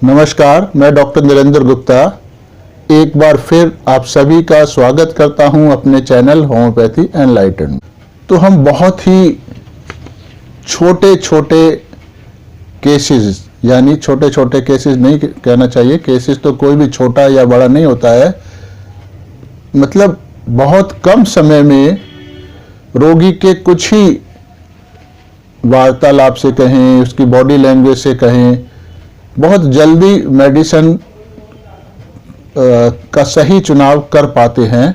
नमस्कार, मैं डॉक्टर नरेंद्र गुप्ता एक बार फिर आप सभी का स्वागत करता हूं अपने चैनल होम्योपैथी एनलाइटन। तो हम बहुत ही छोटे छोटे केसेस, यानी छोटे छोटे केसेस नहीं कहना चाहिए, केसेस तो कोई भी छोटा या बड़ा नहीं होता है, मतलब बहुत कम समय में रोगी के कुछ ही वार्तालाप से कहें, उसकी बॉडी लैंग्वेज से कहें, बहुत जल्दी मेडिसिन का सही चुनाव कर पाते हैं।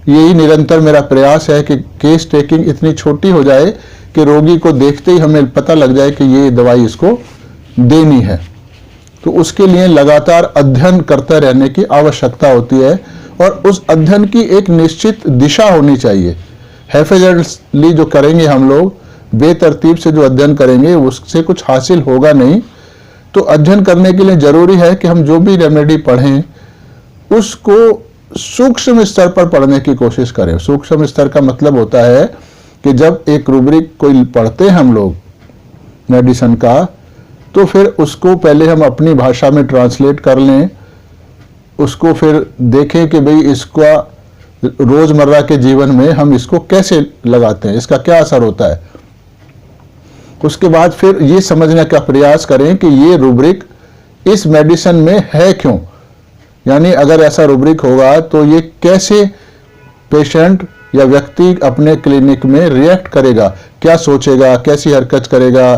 यही निरंतर मेरा प्रयास है कि केस टेकिंग इतनी छोटी हो जाए कि रोगी को देखते ही हमें पता लग जाए कि ये दवाई इसको देनी है। तो उसके लिए लगातार अध्ययन करते रहने की आवश्यकता होती है और उस अध्ययन की एक निश्चित दिशा होनी चाहिए। हैफेजर्डली जो करेंगे हम लोग, बेतरतीब से जो अध्ययन करेंगे, उससे कुछ हासिल होगा नहीं। तो अध्ययन करने के लिए जरूरी है कि हम जो भी रेमेडी पढ़ें उसको सूक्ष्म स्तर पर पढ़ने की कोशिश करें। सूक्ष्म स्तर का मतलब होता है कि जब एक रूब्रिक कोई पढ़ते हैं हम लोग मेडिसिन का, तो फिर उसको पहले हम अपनी भाषा में ट्रांसलेट कर लें, उसको फिर देखें कि भाई इसका रोजमर्रा के जीवन में हम इसको कैसे लगाते हैं, इसका क्या असर होता है। उसके बाद फिर ये समझने का प्रयास करें कि ये रूब्रिक इस मेडिसिन में है क्यों, यानी अगर ऐसा रूब्रिक होगा तो ये कैसे पेशेंट या व्यक्ति अपने क्लिनिक में रिएक्ट करेगा, क्या सोचेगा, कैसी हरकत करेगा।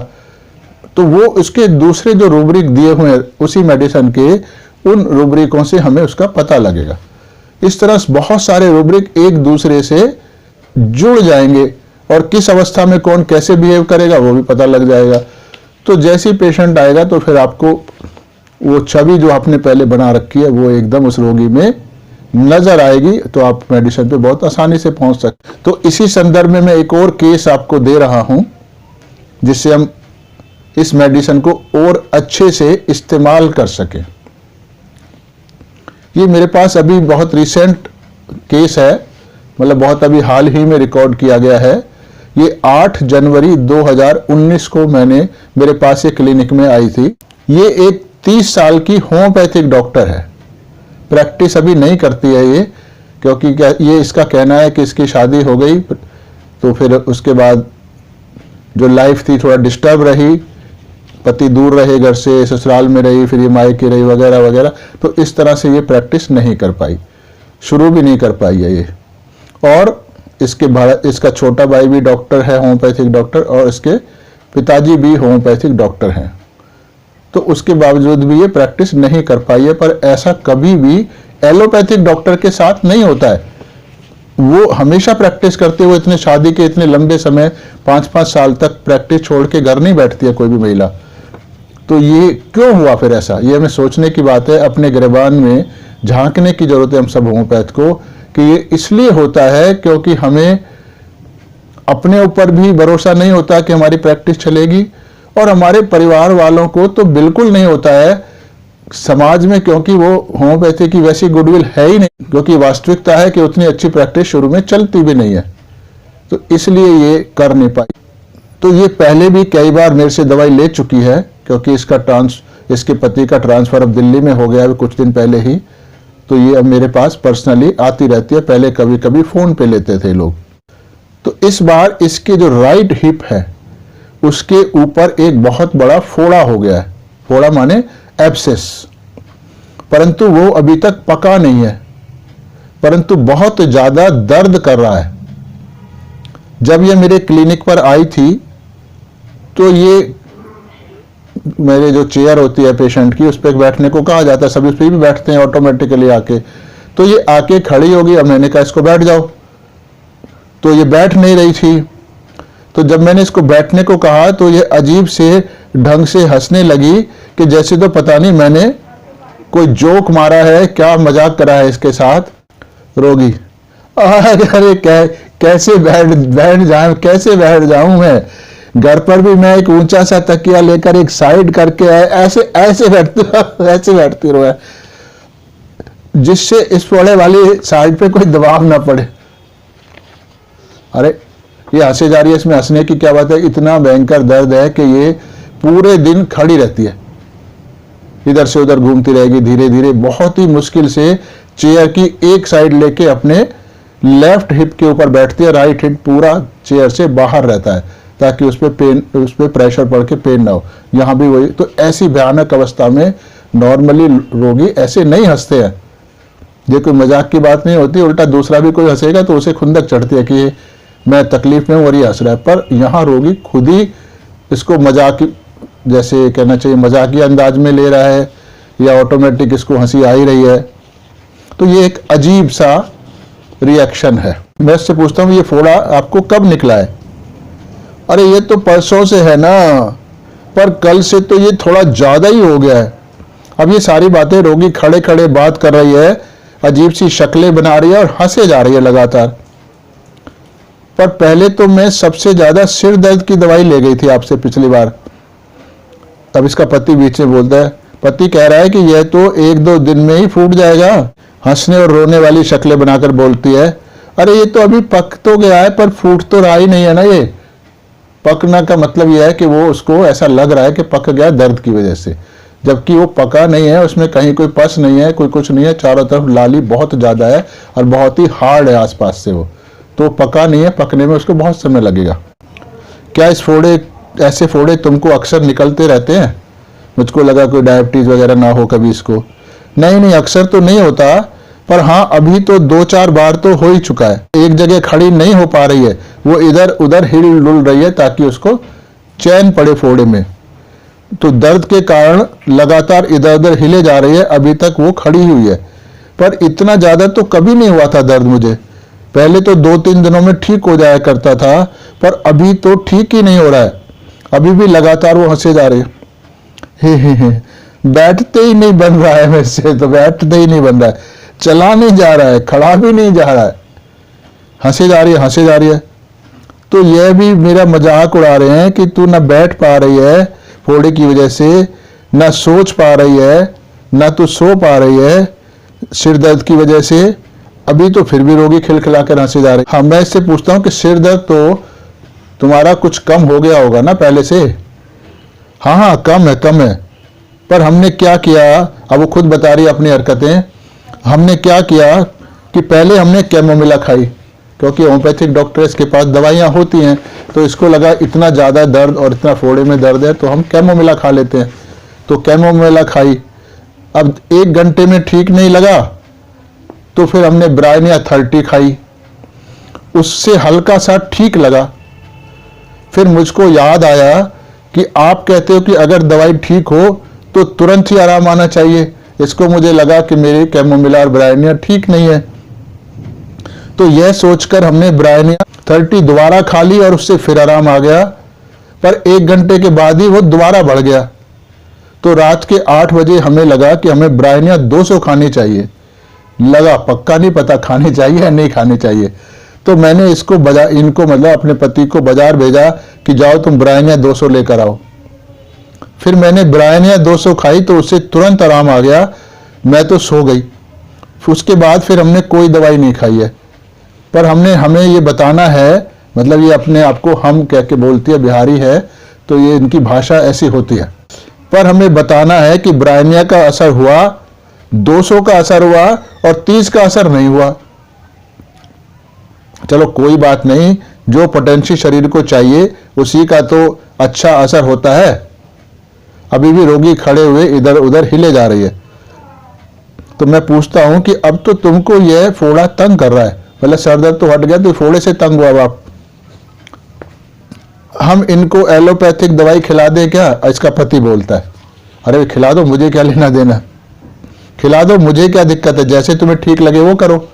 तो वो उसके दूसरे जो रूब्रिक दिए हुए हैं उसी मेडिसिन के, उन रूब्रिकों से हमें उसका पता लगेगा। इस तरह बहुत सारे रूब्रिक एक दूसरे से जुड़ जाएंगे और किस अवस्था में कौन कैसे बिहेव करेगा वो भी पता लग जाएगा। तो जैसे ही पेशेंट आएगा तो फिर आपको वो छवि जो आपने पहले बना रखी है वो एकदम उस रोगी में नजर आएगी, तो आप मेडिसिन पे बहुत आसानी से पहुंच सकते। तो इसी संदर्भ में मैं एक और केस आपको दे रहा हूं जिससे हम इस मेडिसिन को और अच्छे से इस्तेमाल कर सकें। ये मेरे पास अभी बहुत रिसेंट केस है, मतलब बहुत अभी हाल ही में रिकॉर्ड किया गया है। ये 8 जनवरी 2019 को मेरे पास ये क्लिनिक में आई थी। ये एक 30 साल की होम्योपैथिक डॉक्टर है, प्रैक्टिस अभी नहीं करती है ये, क्योंकि ये इसका कहना है कि इसकी शादी हो गई तो फिर उसके बाद जो लाइफ थी थोड़ा डिस्टर्ब रही, पति दूर रहे घर से, ससुराल में रही, फिर ये मायके रही वगैरह वगैरह, तो इस तरह से ये प्रैक्टिस नहीं कर पाई, शुरू भी नहीं कर पाई है ये। और इसका छोटा भाई भी डॉक्टर है, होम्योपैथिक डॉक्टर, और इसके पिताजी भी होम्योपैथिक डॉक्टर हैं। तो उसके बावजूद भी ये प्रैक्टिस नहीं कर पाई है। पर ऐसा कभी भी एलोपैथिक डॉक्टर के साथ नहीं होता है। वो हमेशा प्रैक्टिस करते हुए इतने शादी के इतने लंबे समय 5-5 साल तक प्रैक्टिस छोड़ के घर नहीं बैठती है कोई भी महिला। तो ये क्यों हुआ फिर ऐसा, ये हमें सोचने की बात है, अपने गिरबान में झांकने की जरूरत है हम सब होम्योपैथ को, कि ये इसलिए होता है क्योंकि हमें अपने ऊपर भी भरोसा नहीं होता कि हमारी प्रैक्टिस चलेगी, और हमारे परिवार वालों को तो बिल्कुल नहीं होता है समाज में, क्योंकि वो होम्योपैथी की वैसी गुडविल है ही नहीं, क्योंकि वास्तविकता है कि उतनी अच्छी प्रैक्टिस शुरू में चलती भी नहीं है, तो इसलिए ये कर नहीं पाई। तो ये पहले भी कई बार मेरे से दवाई ले चुकी है, क्योंकि इसके पति का ट्रांसफर अब दिल्ली में हो गया कुछ दिन पहले ही, तो ये अब मेरे पास पर्सनली आती रहती है, पहले कभी कभी फोन पे लेते थे लोग। तो इस बार इसके जो राइट हिप है उसके ऊपर एक बहुत बड़ा फोड़ा हो गया है, फोड़ा माने एब्सेस, परंतु वो अभी तक पका नहीं है, परंतु बहुत ज्यादा दर्द कर रहा है। जब ये मेरे क्लिनिक पर आई थी तो ये मेरे जो चेयर होती है पेशेंट की, उस पर बैठने को कहा जाता है, सभी उस पर भी बैठते हैं ऑटोमेटिकली आके। तो ये आके खड़ी होगी, अब मैंने कहा इसको बैठ जाओ, तो ये बैठ नहीं रही थी। तो जब मैंने इसको बैठने को कहा तो ये अजीब से ढंग से हंसने लगी कि जैसे तो पता नहीं मैंने कोई जोक मारा है, क्या मजाक करा है इसके साथ। रोगी अरे कैसे बैठ जाऊं मैं, घर पर भी मैं एक ऊंचा सा तकिया लेकर एक साइड करके ऐसे बैठती रहो, जिससे इस फोड़े वाली साइड पे कोई दबाव ना पड़े। अरे ये हंसे जा रही है, इसमें हंसने की क्या बात है, इतना भयंकर दर्द है कि ये पूरे दिन खड़ी रहती है। इधर से उधर घूमती रहेगी, धीरे धीरे बहुत ही मुश्किल से चेयर की एक साइड लेके अपने लेफ्ट हिप के ऊपर बैठती है, राइट हिप पूरा चेयर से बाहर रहता है ताकि उस पर प्रेशर पड़ के पेन ना हो। यहाँ भी वही। तो ऐसी भयानक अवस्था में नॉर्मली रोगी ऐसे नहीं हंसते हैं। ये कोई मजाक की बात नहीं होती, उल्टा दूसरा भी कोई हंसेगा तो उसे खुंदक चढ़ती है कि मैं तकलीफ में हूँ और ये हंस रहा है। पर यहाँ रोगी खुद ही इसको मजाक, जैसे कहना चाहिए मजाकी अंदाज में ले रहा है या ऑटोमेटिक इसको हंसी आ ही रही है। तो ये एक अजीब सा रिएक्शन है। मैं इससे पूछता हूँ ये फोड़ा आपको कब निकला है? अरे ये तो परसों से है ना, पर कल से तो ये थोड़ा ज्यादा ही हो गया है। अब ये सारी बातें रोगी खड़े खड़े बात कर रही है, अजीब सी शक्लें बना रही है और हंसे जा रही है लगातार। पर पहले तो मैं सबसे ज्यादा सिर दर्द की दवाई ले गई थी आपसे पिछली बार। अब इसका पति बीच में बोलता है, पति कह रहा है कि यह तो 1-2 दिन में ही फूट जाएगा। हंसने और रोने वाली शक्लें बनाकर बोलती है, अरे ये तो अभी पक तो गया है पर फूट तो रहा ही नहीं है ना। ये पकना का मतलब यह है कि वो उसको ऐसा लग रहा है कि पक गया दर्द की वजह से, जबकि वो पका नहीं है, उसमें कहीं कोई पस नहीं है, कोई कुछ नहीं है, चारों तरफ लाली बहुत ज़्यादा है और बहुत ही हार्ड है आसपास से। वो तो पका नहीं है, पकने में उसको बहुत समय लगेगा। क्या ऐसे फोड़े तुमको अक्सर निकलते रहते हैं? मुझको लगा कोई डायबिटीज़ वगैरह ना हो कभी इसको। नहीं, अक्सर तो नहीं होता, पर हाँ अभी तो 2-4 बार तो हो ही चुका है। एक जगह खड़ी नहीं हो पा रही है, वो इधर उधर हिल डुल रही है ताकि उसको चैन पड़े फोड़े में। तो दर्द के कारण लगातार इधर उधर हिले जा रही है। अभी तक वो खड़ी हुई है, पर इतना ज्यादा तो कभी नहीं हुआ था दर्द मुझे। पहले तो 2-3 दिनों में ठीक हो जाया करता था, पर अभी तो ठीक ही नहीं हो रहा है। अभी भी लगातार वो हंसे जा रही है। बैठते ही नहीं बन रहा है वैसे तो, बैठते ही नहीं बन रहा है, चला नहीं जा रहा है, खड़ा भी नहीं जा रहा है, हंसे जा रही है। तो यह भी मेरा मजाक उड़ा रहे हैं कि तू ना बैठ पा रही है फोड़े की वजह से, ना सोच पा रही है, ना तू सो पा रही है सिर दर्द की वजह से। अभी तो फिर भी रोगी खिलखिला कर हंसे जा रही। हाँ, मैं इससे पूछता हूँ कि सिर दर्द तो तुम्हारा कुछ कम हो गया होगा ना पहले से? हाँ, कम है। पर हमने क्या किया, अब वो खुद बता रही है अपनी हरकतें। हमने क्या किया कि पहले हमने कैमोमिला खाई, क्योंकि होम्योपैथिक डॉक्टर्स के पास दवाइयाँ होती हैं, तो इसको लगा इतना ज़्यादा दर्द और इतना फोड़े में दर्द है तो हम कैमोमिला खा लेते हैं। तो कैमोमिला खाई। अब 1 घंटे में ठीक नहीं लगा तो फिर हमने ब्रायनिया 30 खाई, उससे हल्का सा ठीक लगा। फिर मुझको याद आया कि आप कहते हो कि अगर दवाई ठीक हो तो तुरंत ही आराम आना चाहिए। इसको मुझे लगा कि मेरी कैमोमिला और ब्रायनिया ठीक नहीं है, तो यह सोचकर हमने ब्रायनिया 30 दोबारा खा ली और उससे फिर आराम आ गया। पर 1 घंटे के बाद ही वो दोबारा बढ़ गया। तो रात के 8 बजे हमें लगा कि हमें ब्रायनिया 200 खानी चाहिए। लगा, पक्का नहीं पता खानी चाहिए या नहीं खानी चाहिए। तो मैंने इनको मतलब अपने पति को बाजार भेजा कि जाओ तुम ब्रायनिया 200 लेकर आओ। फिर मैंने ब्रायनिया 200 खाई तो उससे तुरंत आराम आ गया। मैं तो सो गई। उसके बाद फिर हमने कोई दवाई नहीं खाई है। पर हमें ये बताना है, मतलब ये अपने आप को हम कह के बोलती है, बिहारी है तो ये इनकी भाषा ऐसी होती है। पर हमें बताना है कि ब्रायनिया का असर हुआ, 200 का असर हुआ और 30 का असर नहीं हुआ। चलो कोई बात नहीं, जो पोटेंशियल शरीर को चाहिए उसी का तो अच्छा असर होता है। अभी भी रोगी खड़े हुए इधर उधर हिले जा रही है। तो मैं पूछता हूं कि अब तो तुमको यह फोड़ा तंग कर रहा है, मतलब सर दर्द तो हट गया तो फोड़े से तंग हुआ आप। हम इनको एलोपैथिक दवाई खिला दें क्या? इसका पति बोलता है, अरे खिला दो, मुझे क्या लेना देना, खिला दो, मुझे क्या दिक्कत है, जैसे तुम्हें ठीक लगे वो करो।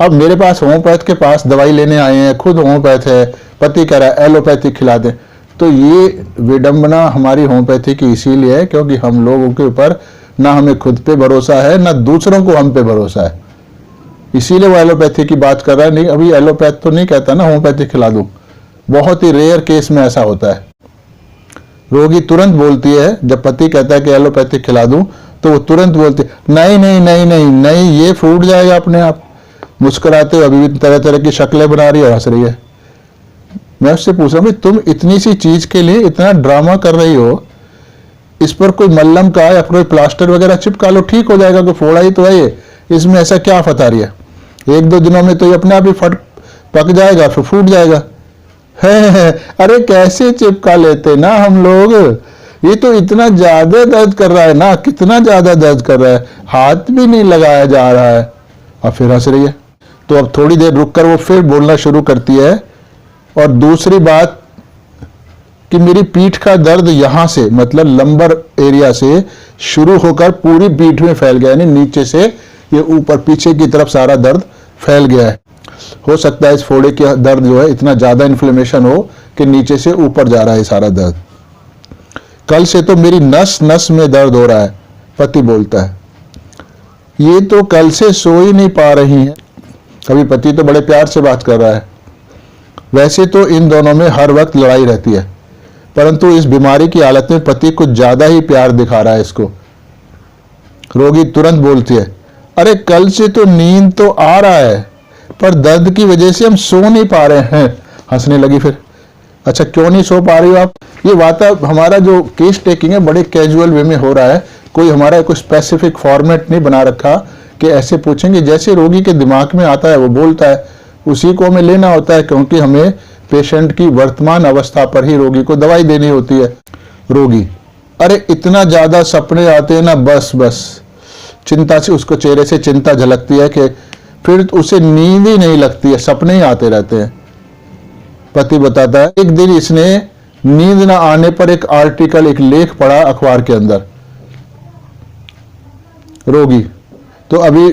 अब मेरे पास होम्योपैथ के पास दवाई लेने आए हैं, खुद होम्योपैथ है, पति कह रहा है एलोपैथिक खिला दें। तो ये विडंबना हमारी होम्योपैथी की इसीलिए है क्योंकि हम लोगों के ऊपर ना हमें खुद पे भरोसा है ना दूसरों को हम पे भरोसा है, इसीलिए वो एलोपैथी की बात कर रहा है। नहीं, अभी एलोपैथ तो नहीं कहता ना होम्योपैथी खिला दूं, बहुत ही रेयर केस में ऐसा होता है। रोगी तुरंत बोलती है, जब पति कहता है कि एलोपैथिक खिला दूं तो वो तुरंत बोलती है नहीं नहीं नहीं नहीं नहीं, ये फूट जाएगा अपने आप। मुस्कुराते हुए अभी भी तरह तरह की शक्लें बना रही है और हंस रही है। मैं उससे पूछ रहा हूँ तुम इतनी सी चीज के लिए इतना ड्रामा कर रही हो, इस पर कोई मल्लम का या कोई प्लास्टर वगैरह चिपका लो, ठीक हो जाएगा, कोई फोड़ा ही तो है ये, इसमें ऐसा क्या आफत आ रही है। 1-2 दिनों में तो ये अपने आप ही पक जाएगा, फिर फूट जाएगा। है अरे कैसे चिपका लेते ना हम लोग, ये तो इतना ज्यादा दर्द कर रहा है ना, कितना ज्यादा दर्द कर रहा है, हाथ भी नहीं लगाया जा रहा है। अब फिर हंस रही है। तो अब थोड़ी देर रुककर वो फिर बोलना शुरू करती है। और दूसरी बात कि मेरी पीठ का दर्द यहां से, मतलब लंबर एरिया से शुरू होकर पूरी पीठ में फैल गया, यानी नीचे से ये ऊपर पीछे की तरफ सारा दर्द फैल गया है। हो सकता है इस फोड़े के दर्द जो है इतना ज्यादा इन्फ्लेमेशन हो कि नीचे से ऊपर जा रहा है सारा दर्द। कल से तो मेरी नस नस में दर्द हो रहा है, पति बोलता है। ये तो कल से सो ही नहीं पा रही हैं। अभी पति तो बड़े प्यार से बात कर रहा है। वैसे तो इन दोनों में हर वक्त लड़ाई रहती है, परंतु इस बीमारी की हालत में पति कुछ ज्यादा ही प्यार दिखा रहा है इसको। रोगी तुरंत बोलती है, अरे कल से तो नींद तो आ रहा है, पर दर्द की वजह से हम सो नहीं पा रहे हैं। हंसने लगी फिर। अच्छा क्यों नहीं सो पा रही हो आप? ये वाता हमारा जो केस टेकिंग है बड़े कैजुअल वे में हो रहा है, कोई हमारा कोई स्पेसिफिक फॉर्मेट नहीं बना रखा कि ऐसे पूछेंगे। जैसे रोगी के दिमाग में आता है वो बोलता है, उसी को हमें लेना होता है, क्योंकि हमें पेशेंट की वर्तमान अवस्था पर ही रोगी को दवाई देनी होती है। रोगी, अरे इतना ज्यादा सपने आते हैं ना, बस बस चिंता से, उसको चेहरे से चिंता झलकती है कि फिर उसे नींद ही नहीं लगती है, सपने ही आते रहते हैं। पति बताता है, एक दिन इसने नींद ना आने पर एक आर्टिकल, एक लेख पढ़ा अखबार के अंदर। रोगी, तो अभी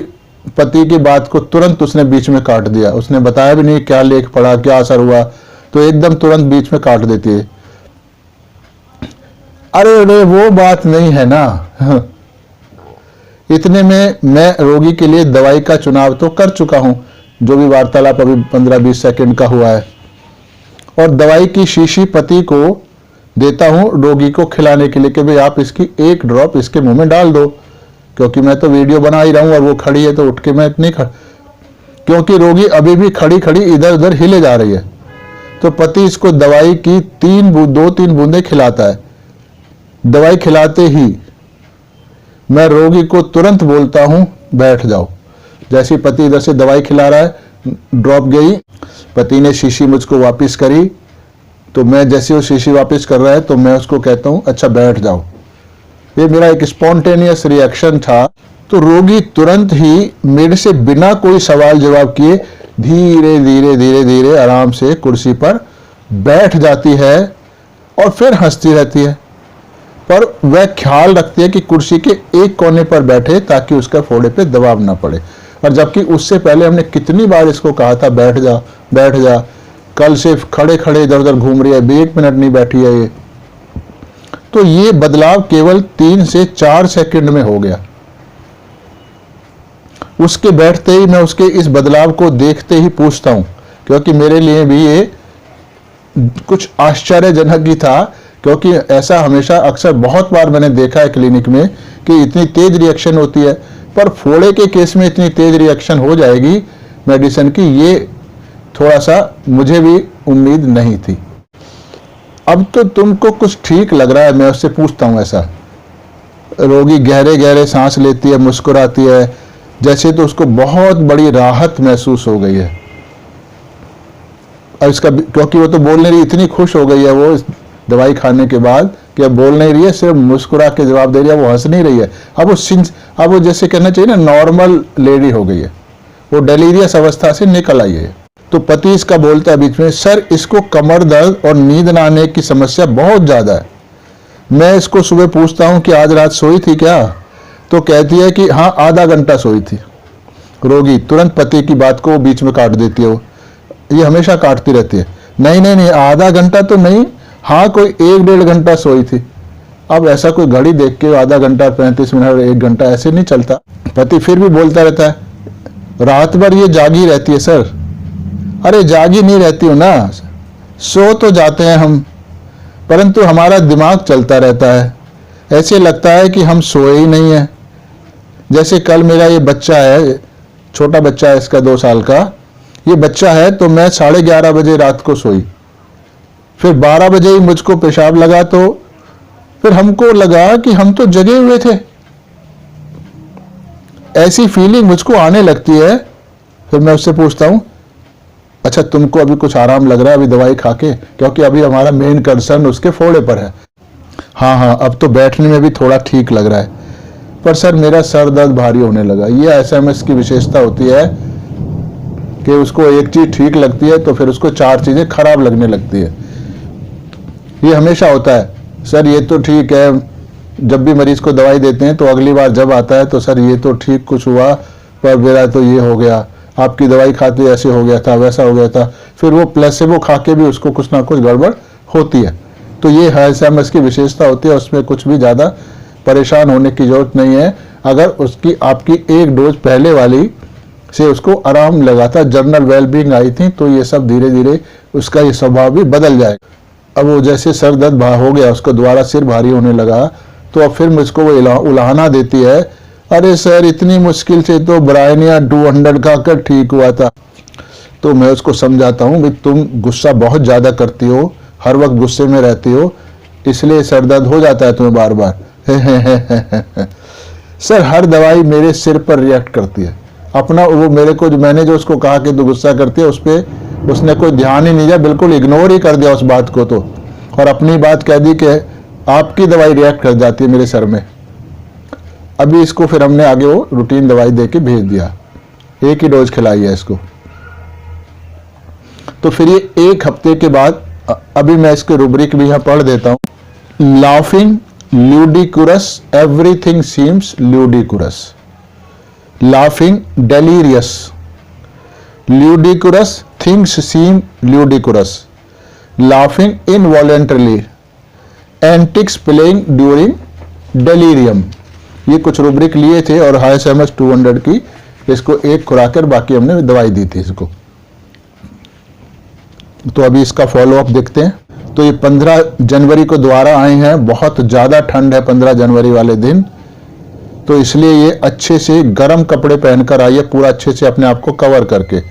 पति की बात को तुरंत उसने बीच में काट दिया। उसने बताया भी नहीं क्या लेख पढ़ा, क्या असर हुआ, तो एकदम तुरंत बीच में काट देती है। अरे अरे वो बात नहीं है ना। इतने में मैं रोगी के लिए दवाई का चुनाव तो कर चुका हूं, जो भी वार्तालाप अभी 15-20 सेकंड का हुआ है, और दवाई की शीशी पति को देता हूं रोगी को खिलाने के लिए कि भाई आप इसकी 1 ड्रॉप इसके मुंह में डाल दो, क्योंकि मैं तो वीडियो बना ही रहा हूं और वो खड़ी है तो उठ के मैं नहीं क्योंकि रोगी अभी भी खड़ी खड़ी इधर उधर हिले जा रही है। तो पति इसको दवाई की 2-3 बूंदें खिलाता है। दवाई खिलाते ही मैं रोगी को तुरंत बोलता हूं बैठ जाओ। जैसे पति इधर से दवाई खिला रहा है, ड्रॉप गई, पति ने शीशी मुझको वापस करी, तो मैं जैसे वो शीशी वापस कर रहा है तो मैं उसको कहता हूं अच्छा बैठ जाओ। ये मेरा एक स्पॉन्टेनियस रिएक्शन था। तो रोगी तुरंत ही मेरे से बिना कोई सवाल जवाब किए धीरे धीरे धीरे धीरे आराम से कुर्सी पर बैठ जाती है और फिर हंसती रहती है, पर वह ख्याल रखती है कि कुर्सी के एक कोने पर बैठे ताकि उसका फोड़े पे दबाव ना पड़े। और जबकि उससे पहले हमने कितनी बार इसको कहा था बैठ जा बैठ जा, कल से खड़े खड़े इधर उधर घूम रही है, 1 मिनट नहीं बैठी है ये। तो ये बदलाव केवल 3 से 4 सेकंड में हो गया। उसके बैठते ही मैं उसके इस बदलाव को देखते ही पूछता हूं, क्योंकि मेरे लिए भी ये कुछ आश्चर्यजनक ही था, क्योंकि ऐसा हमेशा अक्सर बहुत बार मैंने देखा है क्लिनिक में कि इतनी तेज रिएक्शन होती है, पर फोड़े के केस में इतनी तेज रिएक्शन हो जाएगी मेडिसिन की, ये थोड़ा सा मुझे भी उम्मीद नहीं थी। अब तो तुमको कुछ ठीक लग रहा है, मैं उससे पूछता हूं ऐसा। रोगी गहरे गहरे सांस लेती है, मुस्कुराती है, जैसे तो उसको बहुत बड़ी राहत महसूस हो गई है। और इसका क्योंकि वो तो बोल नहीं रही, इतनी खुश हो गई है वो दवाई खाने के बाद कि अब बोल नहीं रही है, सिर्फ मुस्कुरा के जवाब दे रही है, वो हंस नहीं रही है। अब वो जैसे कहना चाहिए ना नॉर्मल लेडी हो गई है, वो डेलीरियस अवस्था से निकल आई है। तो पति इसका बोलता है बीच में, सर इसको कमर दर्द और नींद न आने की समस्या बहुत ज्यादा है। मैं इसको सुबह पूछता हूं कि आज रात सोई थी क्या, तो कहती है कि हाँ आधा घंटा सोई थी। रोगी तुरंत पति की बात को बीच में काट देती है, वो ये हमेशा काटती रहती है, नहीं नहीं नहीं आधा घंटा तो नहीं, हाँ कोई 1-1.5 घंटा सोई थी। अब ऐसा कोई घड़ी देख के आधा घंटा 35 मिनट 1 घंटा ऐसे नहीं चलता। पति फिर भी बोलता रहता है, रात भर ये जागी रहती है सर। अरे जागी नहीं रहती हो ना, सो तो जाते हैं हम, परंतु हमारा दिमाग चलता रहता है, ऐसे लगता है कि हम सोए ही नहीं है। जैसे कल मेरा ये बच्चा है, छोटा बच्चा है इसका 2 साल का, ये बच्चा है, तो मैं 11:30 बजे रात को सोई, फिर 12 बजे ही मुझको पेशाब लगा, तो फिर हमको लगा कि हम तो जगे हुए थे, ऐसी फीलिंग मुझको आने लगती है। फिर मैं उससे पूछता हूं, अच्छा तुमको अभी कुछ आराम लग रहा है अभी दवाई खा के? क्योंकि अभी हमारा मेन कंसर्न उसके फोड़े पर है। हाँ हाँ, अब तो बैठने में भी थोड़ा ठीक लग रहा है, पर सर मेरा सर दर्द भारी होने लगा। ये एसएमएस की विशेषता होती है कि उसको एक चीज ठीक लगती है तो फिर उसको 4 चीजें खराब लगने लगती है। ये हमेशा होता है, सर ये तो ठीक है, जब भी मरीज को दवाई देते हैं तो अगली बार जब आता है तो सर ये तो ठीक कुछ हुआ, पर मेरा तो ये हो गया, आपकी दवाई खाते ऐसे हो गया था, वैसा हो गया था। फिर वो प्लेसेबो खा के भी उसको कुछ ना कुछ गड़बड़ होती है। तो ये एसएमएस की विशेषता होती है, उसमें कुछ भी ज़्यादा परेशान होने की जरूरत नहीं है। अगर उसकी आपकी एक डोज पहले वाली से उसको आराम लगा था, जनरल वेलबींग आई थी, तो ये सब धीरे धीरे उसका ये स्वभाव भी बदल जाएगा। अब वो जैसे सर दर्द हो गया, उसको दोबारा सिर भारी होने लगा, तो अब फिर मुझको वो उलाहना देती है, अरे सर इतनी मुश्किल से तो ब्रायनिया 200 खाकर ठीक हुआ था। तो मैं उसको समझाता हूँ, भाई तुम गुस्सा बहुत ज़्यादा करती हो, हर वक्त गुस्से में रहती हो, इसलिए सर दर्द हो जाता है तुम्हें बार बार। सर हर दवाई मेरे सिर पर रिएक्ट करती है। अपना वो मेरे को, मैंने जो उसको कहा कि तू गुस्सा करती है, उस पर उसने कोई ध्यान ही नहीं दिया, बिल्कुल इग्नोर ही कर दिया उस बात को, तो और अपनी बात कह दी कि आपकी दवाई रिएक्ट कर जाती है मेरे सर में। अभी इसको फिर हमने आगे वो रूटीन दवाई दे के भेज दिया, एक ही डोज खिलाई है इसको। तो फिर ये 1 हफ्ते के बाद, अभी मैं इसके रूब्रिक भी यहाँ पढ़ देता हूँ। Laughing ludicrous, everything seems ludicrous. Laughing delirious, ludicrous things seem ludicrous. Laughing involuntarily, antics playing during delirium. ये कुछ रूब्रिक लिए थे और एसएमएस 200 की इसको एक खुराक कर, बाकी हमने दवाई दी थी इसको। तो अभी इसका फॉलोअप देखते हैं। तो ये 15 जनवरी को दोबारा आए हैं, बहुत ज़्यादा ठंड है 15 जनवरी वाले दिन, तो इसलिए ये अच्छे से गर्म कपड़े पहनकर आई है, पूरा अच्छे से अपने आप को कवर करके।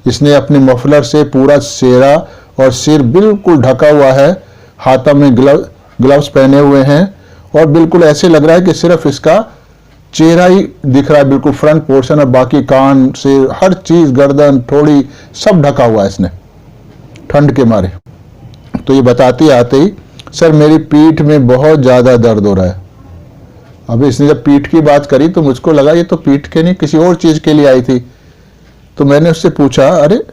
इसने अपने मफलर से पूरा चेहरा और सिर बिल्कुल ढका हुआ है, हाथों में ग्लव्स पहने हुए हैं, और बिल्कुल ऐसे लग रहा है कि सिर्फ इसका चेहरा ही दिख रहा है, बिल्कुल फ्रंट पोर्शन, और बाकी कान से हर चीज, गर्दन, थोड़ी सब ढका हुआ है इसने ठंड के मारे। तो ये बताती आते ही, सर मेरी पीठ में बहुत ज्यादा दर्द हो रहा है। अभी इसने जब पीठ की बात करी तो मुझको लगा ये तो पीठ के नहीं किसी और चीज के लिए आई थी। तो मैंने उससे पूछा, अरे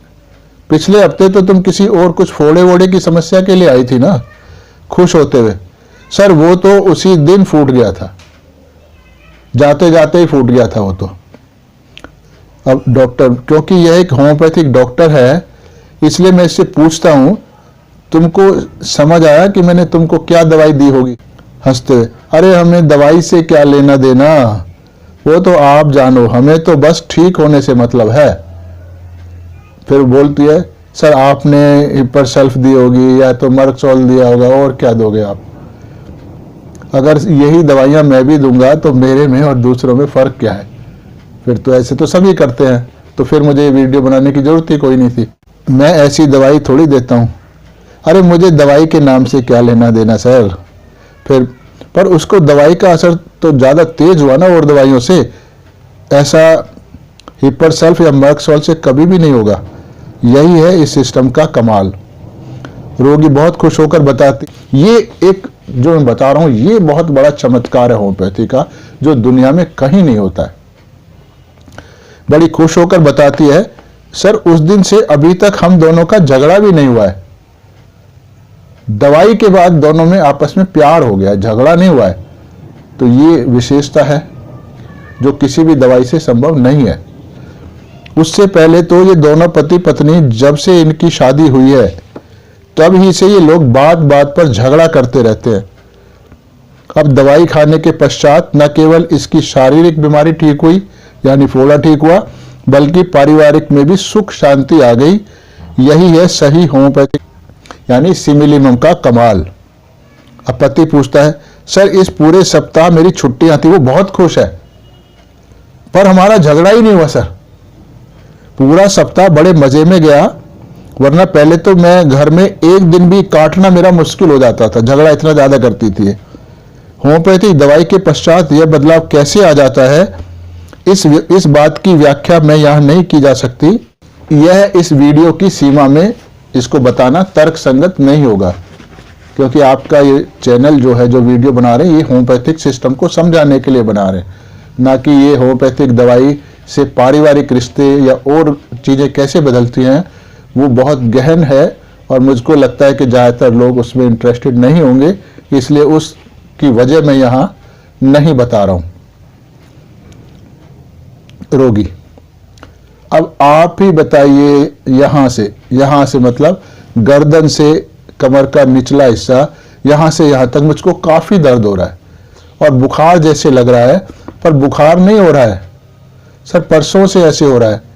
पिछले हफ्ते तो तुम किसी और कुछ फोड़े वोड़े की समस्या के लिए आई थी ना, खुश होते हुए। सर वो तो उसी दिन फूट गया था, जाते जाते ही फूट गया था वो तो। अब डॉक्टर, क्योंकि यह एक होम्योपैथिक डॉक्टर है, इसलिए मैं इससे पूछता हूं, तुमको समझ आया कि मैंने तुमको क्या दवाई दी होगी? हंसते हुए, अरे हमें दवाई से क्या लेना देना, वो तो आप जानो, हमें तो बस ठीक होने से मतलब है। फिर बोलती है, सर आपने हिपर सेल्फ दी होगी या तो मर्कसोल दिया होगा, और क्या दोगे आप? अगर यही दवाइयां मैं भी दूंगा तो मेरे में और दूसरों में फर्क क्या है? फिर तो ऐसे तो सभी करते हैं, तो फिर मुझे ये वीडियो बनाने की जरूरत ही कोई नहीं थी। मैं ऐसी दवाई थोड़ी देता हूँ। अरे मुझे दवाई के नाम से क्या लेना देना सर। फिर पर उसको दवाई का असर तो ज़्यादा तेज हुआ ना और दवाइयों से, ऐसा हिपर सेल्फ या मर्कसोल से कभी भी नहीं होगा। यही है इस सिस्टम का कमाल। रोगी बहुत खुश होकर बताती, ये एक जो मैं बता रहा हूँ ये बहुत बड़ा चमत्कार है होम्योपैथी का, जो दुनिया में कहीं नहीं होता है। बड़ी खुश होकर बताती है, सर उस दिन से अभी तक हम दोनों का झगड़ा भी नहीं हुआ है। दवाई के बाद दोनों में आपस में प्यार हो गया, झगड़ा नहीं हुआ है। तो ये विशेषता है जो किसी भी दवाई से संभव नहीं है। उससे पहले तो ये दोनों पति पत्नी, जब से इनकी शादी हुई है तब ही से ये लोग बात बात पर झगड़ा करते रहते हैं। अब दवाई खाने के पश्चात न केवल इसकी शारीरिक बीमारी ठीक हुई, यानी फोड़ा ठीक हुआ, बल्कि पारिवारिक में भी सुख शांति आ गई। यही है सही होम्योपैथिक यानी सिमिलिमम का कमाल। अब पति पूछता है, सर इस पूरे सप्ताह मेरी छुट्टियां थी, वो बहुत खुश है, पर हमारा झगड़ा ही नहीं हुआ सर। पूरा सप्ताह बड़े मजे में गया, वरना पहले तो मैं घर में एक दिन भी काटना मेरा मुश्किल हो जाता था, झगड़ा इतना ज्यादा करती थी। होम्योपैथिक दवाई के पश्चात यह बदलाव कैसे आ जाता है, इस बात की व्याख्या मैं यहाँ नहीं की जा सकती। यह इस वीडियो की सीमा में इसको बताना तर्कसंगत नहीं होगा, क्योंकि आपका ये चैनल जो है, जो वीडियो बना रहे हैं, ये होम्योपैथिक सिस्टम को समझाने के लिए बना रहे हैं, ना कि ये होम्योपैथिक दवाई से पारिवारिक रिश्ते या और चीज़ें कैसे बदलती हैं वो बहुत गहन है, और मुझको लगता है कि ज़्यादातर लोग उसमें इंटरेस्टेड नहीं होंगे, इसलिए उसकी वजह मैं यहाँ नहीं बता रहा हूँ। रोगी, अब आप ही बताइए, यहाँ से मतलब गर्दन से कमर का निचला हिस्सा, यहाँ से यहाँ तक मुझको काफ़ी दर्द हो रहा है और बुखार जैसे लग रहा है, पर बुखार नहीं हो रहा है सर, परसों से ऐसे हो रहा है।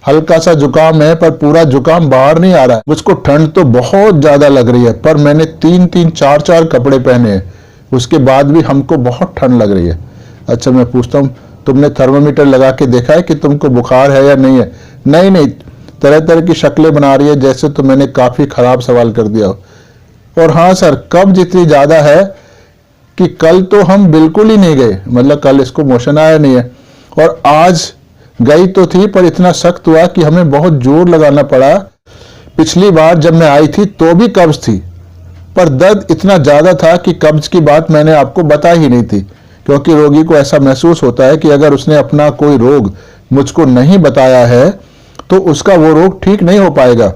हल्का सा जुकाम है, पर पूरा जुकाम बाहर नहीं आ रहा है। मुझको ठंड तो बहुत ज़्यादा लग रही है, पर मैंने 3-3, 4-4 कपड़े पहने हैं, उसके बाद भी हमको बहुत ठंड लग रही है। अच्छा, मैं पूछता हूँ, तुमने थर्मामीटर लगा के देखा है कि तुमको बुखार है या नहीं है? नहीं, तरह तरह की शक्लें बना रही है जैसे, तो मैंने काफ़ी ख़राब सवाल कर दिया हो। और हाँ सर, कब्ज इतनी ज़्यादा है कि कल तो हम बिल्कुल ही नहीं गए, मतलब कल इसको मोशन आया नहीं है, और आज गई तो थी पर इतना सख्त हुआ कि हमें बहुत जोर लगाना पड़ा। पिछली बार जब मैं आई थी तो भी कब्ज थी, पर दर्द इतना ज़्यादा था कि कब्ज की बात मैंने आपको बताई ही नहीं थी, क्योंकि रोगी को ऐसा महसूस होता है कि अगर उसने अपना कोई रोग मुझको नहीं बताया है तो उसका वो रोग ठीक नहीं हो पाएगा,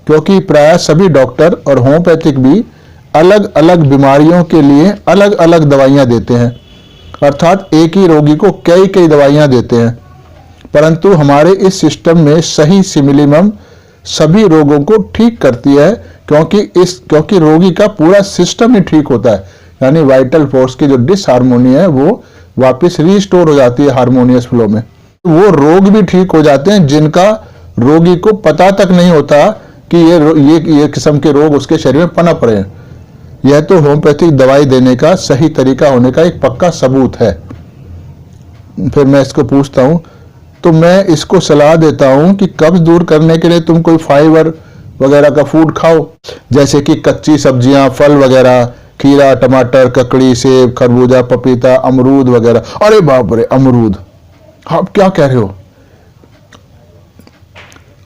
क्योंकि प्राय सभी डॉक्टर और होम्योपैथिक भी अलग अलग बीमारियों के लिए अलग अलग दवाइयाँ देते हैं, अर्थात एक ही रोगी को कई कई दवाइयाँ देते हैं, परंतु हमारे इस सिस्टम में सही सिमिलिमम सभी रोगों को ठीक करती है, क्योंकि रोगी का पूरा सिस्टम ही ठीक होता है, यानी वाइटल फोर्स की जो डिसहार्मोनी है वो वापस रीस्टोर हो जाती है हार्मोनियस फ्लो में। वो रोग भी ठीक हो जाते हैं जिनका रोगी को पता तक नहीं होता कि ये किस्म के रोग उसके शरीर में पनप रहे हैं। यह तो होम्योपैथिक दवाई देने का सही तरीका होने का एक पक्का सबूत है। फिर मैं इसको पूछता हूँ, तो मैं इसको सलाह देता हूँ कि कब्ज दूर करने के लिए तुम कोई फाइबर वगैरह का फूड खाओ, जैसे कि कच्ची सब्जियां, फल वगैरह, खीरा, टमाटर, ककड़ी, सेब, खरबूजा, पपीता, अमरूद वगैरह। अरे बाप रे, अमरूद! आप क्या कह रहे हो?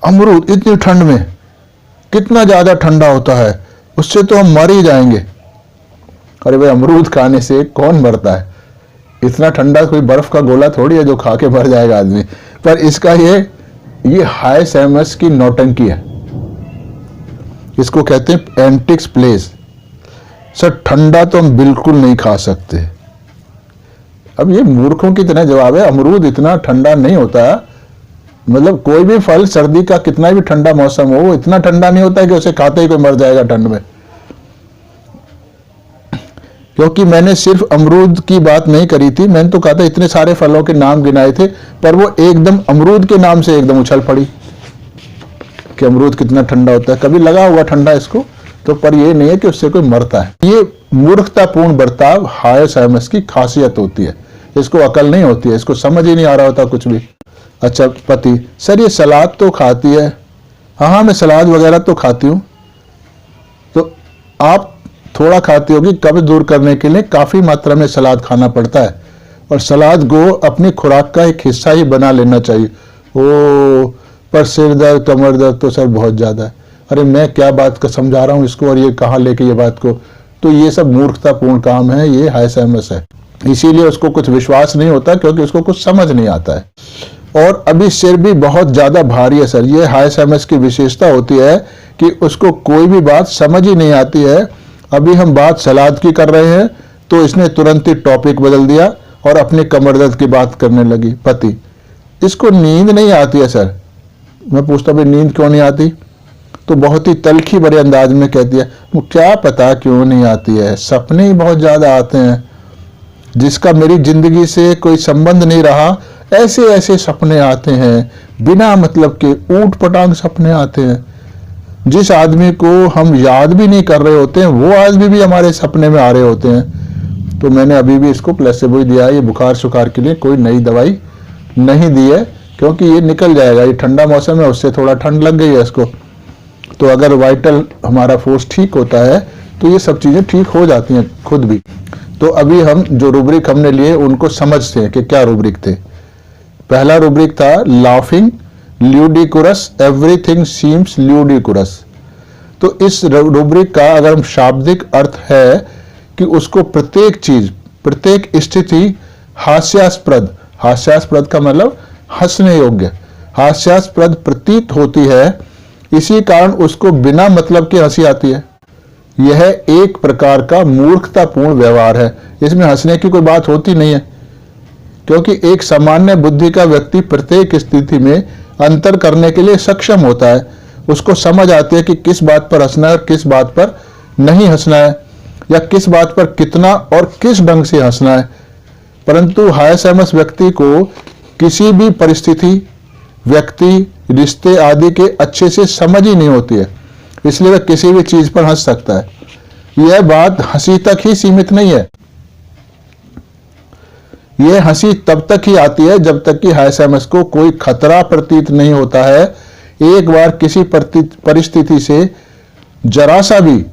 अमरूद इतनी ठंड में? कितना ज्यादा ठंडा होता है, उससे तो हम मर ही जाएंगे। अरे भाई, अमरूद खाने से कौन मरता है? इतना ठंडा कोई बर्फ का गोला थोड़ी है जो खा के मर जाएगा आदमी। पर इसका ये हाई सैमस की नौटंकी है, इसको कहते हैं एंटिक्स प्लेस। सर, ठंडा तो हम बिल्कुल नहीं खा सकते। अब ये मूर्खों की तरह जवाब है, अमरूद इतना ठंडा नहीं होता। मतलब कोई भी फल सर्दी का कितना भी ठंडा मौसम हो, वो इतना ठंडा नहीं होता है कि उसे खाते ही कोई मर जाएगा ठंड में। क्योंकि मैंने सिर्फ अमरूद की बात नहीं करी थी, मैंने तो कहा था इतने सारे फलों के नाम गिनाए थे, पर वो एकदम अमरूद के नाम से एकदम उछल पड़ी कि अमरूद कितना ठंडा होता है। कभी लगा हुआ ठंडा इसको तो, पर ये नहीं है कि उससे कोई मरता है। ये मूर्खतापूर्ण बर्ताव हाई सैमस की खासियत होती है, इसको अकल नहीं होती है, इसको समझ ही नहीं आ रहा होता कुछ भी। अच्छा पति, सर ये सलाद तो खाती है? हाँ, मैं सलाद वगैरह तो खाती हूँ। तो आप थोड़ा खाती होगी, कब्ज दूर करने के लिए काफ़ी मात्रा में सलाद खाना पड़ता है, और सलाद को अपनी खुराक का एक हिस्सा ही बना लेना चाहिए। पर सिर दर्द, कमर दर्द तो सर बहुत ज़्यादा है। अरे मैं क्या बात का समझा रहा हूँ इसको, और ये कहाँ लेके ये बात को। तो ये सब मूर्खतापूर्ण काम है, ये हाई सैमस है, इसीलिए उसको कुछ विश्वास नहीं होता, क्योंकि उसको कुछ समझ नहीं आता है। और अभी सिर भी बहुत ज़्यादा भारी है सर। ये हाई सैमस की विशेषता होती है कि उसको कोई भी बात समझ ही नहीं आती है। अभी हम बात सलाद की कर रहे हैं तो इसने तुरंत ही टॉपिक बदल दिया और अपने कमर दर्द की बात करने लगी। पति, इसको नींद नहीं आती है सर। मैं पूछता भाई नींद क्यों नहीं आती? तो बहुत ही तलखी भरे अंदाज में कहती है, क्या पता क्यों नहीं आती है, सपने ही बहुत ज़्यादा आते हैं, जिसका मेरी जिंदगी से कोई संबंध नहीं रहा, ऐसे ऐसे सपने आते हैं, बिना मतलब के ऊट पटांग सपने आते हैं। जिस आदमी को हम याद भी नहीं कर रहे होते हैं वो आदमी भी हमारे सपने में आ रहे होते हैं। तो मैंने अभी भी इसको प्लेसेबो दिया है, ये बुखार सुखार के लिए कोई नई दवाई नहीं दी है, क्योंकि ये निकल जाएगा। ये ठंडा मौसम है, उससे थोड़ा ठंड लग गई है इसको, तो अगर वाइटल हमारा फोर्स ठीक होता है तो ये सब चीज़ें ठीक हो जाती हैं खुद भी। तो अभी हम जो रूब्रिक हमने लिए उनको समझते हैं कि क्या रूब्रिक थे। पहला रूब्रिक था लाफिंग ल्यूडिकुरस, एवरीथिंग सीम्स ल्यूडिकुरस। तो इस रूब्रिक का अगर हम शाब्दिक अर्थ है कि उसको प्रत्येक चीज, प्रत्येक स्थिति हास्यास्पद, हास्यास्पद का मतलब हंसने योग्य, हास्यास्पद प्रतीत होती है, इसी कारण उसको बिना मतलब के हंसी आती है। यह एक प्रकार का मूर्खतापूर्ण व्यवहार है। इसमें हंसने की कोई बात होती नहीं है, क्योंकि एक सामान्य बुद्धि का व्यक्ति प्रत्येक स्थिति में अंतर करने के लिए सक्षम होता है। उसको समझ आती है कि किस बात पर हंसना है और किस बात पर नहीं हंसना है, या किस बात पर कितना और किस ढंग से हंसना है। परंतु हास्यमस व्यक्ति को किसी भी परिस्थिति, व्यक्ति, रिश्ते आदि के अच्छे से समझ ही नहीं होती है, इसलिए वह किसी भी चीज पर हंस सकता है। यह बात हंसी तक ही सीमित नहीं है, यह हंसी तब तक ही आती है जब तक कि हास्यमस को कोई खतरा प्रतीत नहीं होता है। एक बार किसी परिस्थिति से जरा सा भी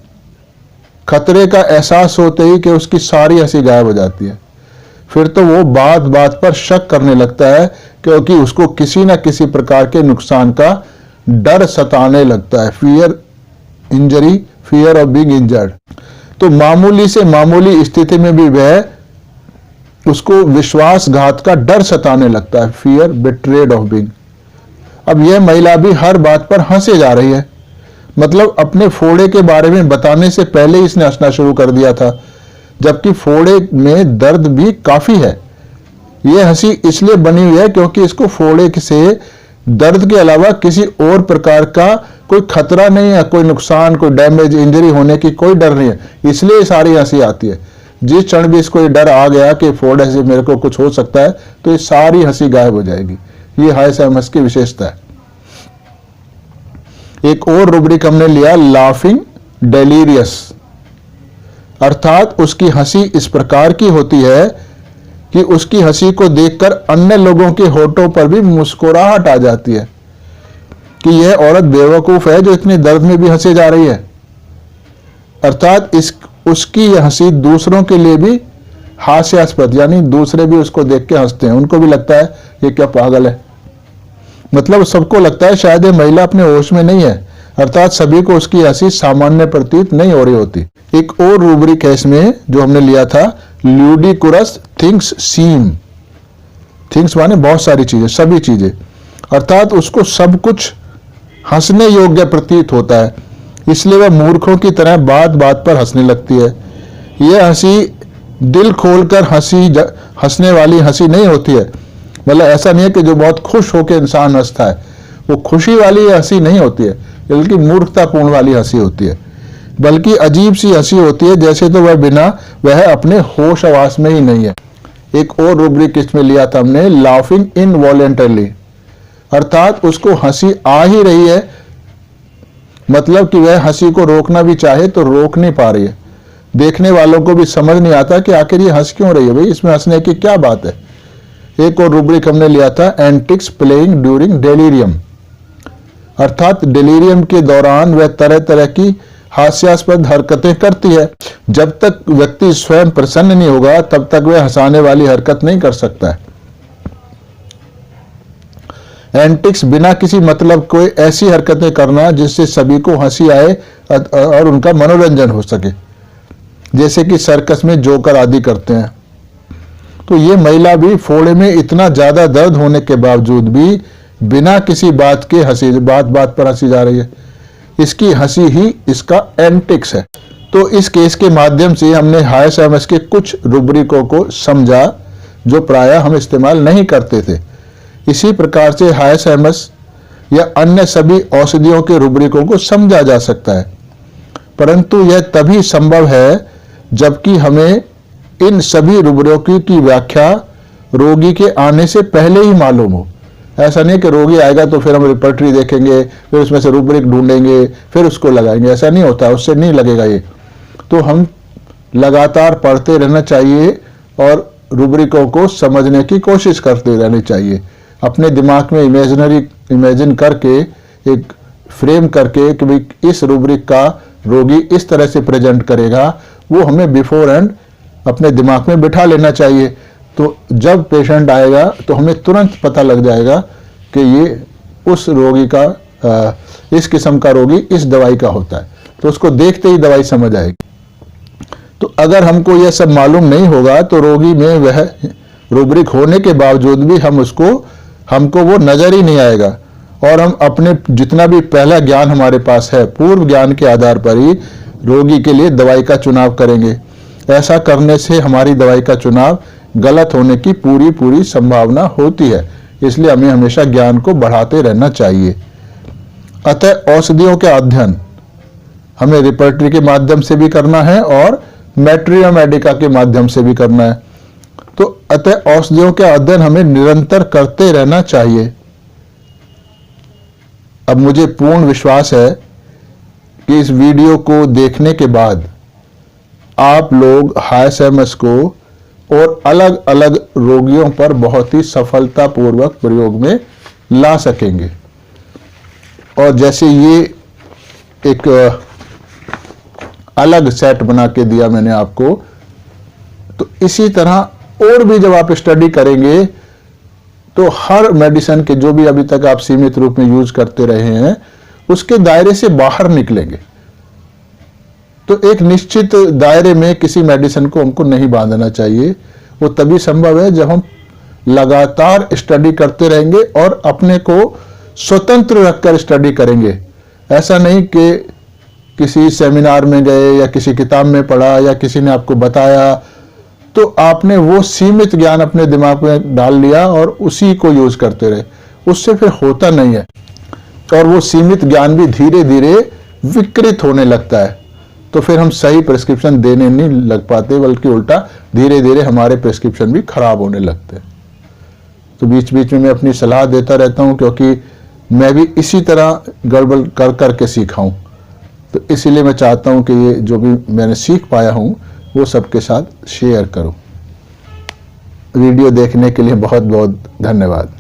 खतरे का एहसास होते ही कि उसकी सारी हंसी गायब हो जाती है। फिर तो वो बात बात पर शक करने लगता है, क्योंकि उसको किसी न किसी प्रकार के नुकसान का डर सताने लगता है। Fear injury, fear of being injured. तो मामूली से मामूली स्थिति में भी वह उसको विश्वासघात का डर सताने लगता है, फियर बिट्रेड ऑफ बीइंग। अब यह महिला भी हर बात पर हंसे जा रही है, मतलब अपने फोड़े के बारे में बताने से पहले ही इसने हंसना शुरू कर दिया था, जबकि फोड़े में दर्द भी काफी है। यह हंसी इसलिए बनी हुई है क्योंकि इसको फोड़े से दर्द के अलावा किसी और प्रकार का कोई खतरा नहीं है, कोई नुकसान, कोई डैमेज, इंजरी होने की कोई डर नहीं है, इसलिए सारी हंसी आती है। जिस क्षण भी इसको ये डर आ गया कि फोड़े से मेरे को कुछ हो सकता है, तो ये सारी हंसी गायब हो जाएगी। ये हास्यमस की विशेषता है। एक और रूब्रिक हमने लिया लाफिंग डेलीरियस, अर्थात उसकी हंसी इस प्रकार की होती है कि उसकी हंसी को देखकर अन्य लोगों के होठों पर भी मुस्कुराहट आ जाती है कि यह औरत बेवकूफ है जो इतने दर्द में भी हंसे जा रही है। अर्थात उसकी यह हंसी दूसरों के लिए भी हास्यास्पद, यानी दूसरे भी उसको देख के हंसते हैं, उनको भी लगता है ये क्या पागल है। मतलब सबको लगता है शायद ये महिला अपने होश में नहीं है, अर्थात सभी को उसकी हंसी सामान्य प्रतीत नहीं हो रही होती। एक और रूब्रिक है इसमें जो हमने लिया था, ल्यूडिकुरस थिंग्स सीम। थिंग्स माने बहुत सारी चीजें, सभी चीजें, अर्थात उसको सब कुछ हंसने योग्य प्रतीत होता है, इसलिए वह मूर्खों की तरह बात बात पर हंसने लगती है। यह हंसी दिल खोलकर हंसने वाली हंसी नहीं होती है। मतलब ऐसा नहीं है कि जो बहुत खुश होकर इंसान हंसता है, वो खुशी वाली हंसी नहीं होती है, बल्कि मूर्खतापूर्ण वाली हंसी होती है, बल्कि अजीब सी हंसी होती है, जैसे तो वह अपने होश आवास में ही नहीं है। एक और रूब्रिक इसमें लिया था हमने, लाफिंग इनवॉलेंटरली, अर्थात उसको हंसी आ ही रही है, मतलब कि वह हंसी को रोकना भी चाहे तो रोक नहीं पा रही है। देखने वालों को भी समझ नहीं आता कि आखिर ये हंस क्यों रही है, भाई इसमें हंसने की क्या बात है। एक और रूब्रिक हमने लिया था, एंटिक्स प्लेइंग ड्यूरिंग डेलीरियम, अर्थात डेलीरियम के दौरान वह तरह तरह की हास्यास्पद हरकतें करती है। जब तक व्यक्ति स्वयं प्रसन्न नहीं होगा तब तक वह हंसाने वाली हरकत नहीं कर सकता है। एंटिक्स बिना किसी मतलब कोई ऐसी हरकतें करना जिससे सभी को हंसी आए और उनका मनोरंजन हो सके, जैसे कि सर्कस में जोकर आदि करते हैं। तो ये महिला भी फोड़े में इतना ज्यादा दर्द होने के बावजूद भी बिना किसी बात के बात बात पर हंसी जा रही है। इसकी हंसी ही इसका एंटिक्स है। तो इस केस के माध्यम से हमने हास्यमस के कुछ रूब्रिकों को समझा जो प्रायः हम इस्तेमाल नहीं करते थे। इसी प्रकार से हास्यमस या अन्य सभी औषधियों के रूब्रिकों को समझा जा सकता है, परंतु यह तभी संभव है जबकि हमें इन सभी रूब्रिकों की व्याख्या रोगी के आने से पहले ही मालूम हो। ऐसा नहीं कि रोगी आएगा तो फिर हम रिपर्टरी देखेंगे, फिर उसमें से रूब्रिक ढूंढेंगे, फिर उसको लगाएंगे, ऐसा नहीं होता, उससे नहीं लगेगा ये। तो हम लगातार पढ़ते रहना चाहिए और रूब्रिकों को समझने की कोशिश करते रहनी चाहिए। अपने दिमाग में इमेजिन करके एक फ्रेम करके कि भाई इस रूब्रिक का रोगी इस तरह से प्रेजेंट करेगा, वो हमें बिफोर एंड अपने दिमाग में बिठा लेना चाहिए। तो जब पेशेंट आएगा तो हमें तुरंत पता लग जाएगा कि ये उस रोगी का इस किस्म का रोगी इस दवाई का होता है, तो उसको देखते ही दवाई समझ आएगी। तो अगर हमको यह सब मालूम नहीं होगा तो रोगी में वह रूब्रिक होने के बावजूद भी हमको वो नजर ही नहीं आएगा, और हम अपने जितना भी पहला ज्ञान हमारे पास है, पूर्व ज्ञान के आधार पर ही रोगी के लिए दवाई का चुनाव करेंगे। ऐसा करने से हमारी दवाई का चुनाव गलत होने की पूरी संभावना होती है। इसलिए हमें हमेशा ज्ञान को बढ़ाते रहना चाहिए। अतः औषधियों के अध्ययन हमें रिपर्टरी के माध्यम से भी करना है और मैट्रिया मेडिका के माध्यम से भी करना है। तो अतः औषधियों के अध्ययन हमें निरंतर करते रहना चाहिए। अब मुझे पूर्ण विश्वास है कि इस वीडियो को देखने के बाद आप लोग हाइसएमएस को और अलग अलग रोगियों पर बहुत ही सफलतापूर्वक प्रयोग में ला सकेंगे। और जैसे ये एक अलग सेट बना के दिया मैंने आपको, तो इसी तरह और भी जब आप स्टडी करेंगे तो हर मेडिसिन के जो भी अभी तक आप सीमित रूप में यूज करते रहे हैं उसके दायरे से बाहर निकलेंगे। तो एक निश्चित दायरे में किसी मेडिसिन को हमको नहीं बांधना चाहिए। वो तभी संभव है जब हम लगातार स्टडी करते रहेंगे और अपने को स्वतंत्र रखकर स्टडी करेंगे। ऐसा नहीं कि किसी सेमिनार में गए या किसी किताब में पढ़ा या किसी ने आपको बताया तो आपने वो सीमित ज्ञान अपने दिमाग में डाल लिया और उसी को यूज करते रहे। उससे फिर होता नहीं है, और वो सीमित ज्ञान भी धीरे धीरे विकृत होने लगता है। तो फिर हम सही प्रिस्क्रिप्शन देने नहीं लग पाते, बल्कि उल्टा धीरे धीरे हमारे प्रिस्क्रिप्शन भी खराब होने लगते हैं। तो बीच बीच में मैं अपनी सलाह देता रहता हूँ, क्योंकि मैं भी इसी तरह गड़बड़ कर करके सीखा हूँ। तो इसीलिए मैं चाहता हूँ कि ये जो भी मैंने सीख पाया हूँ वो सबके साथ शेयर करूँ। वीडियो देखने के लिए बहुत बहुत धन्यवाद।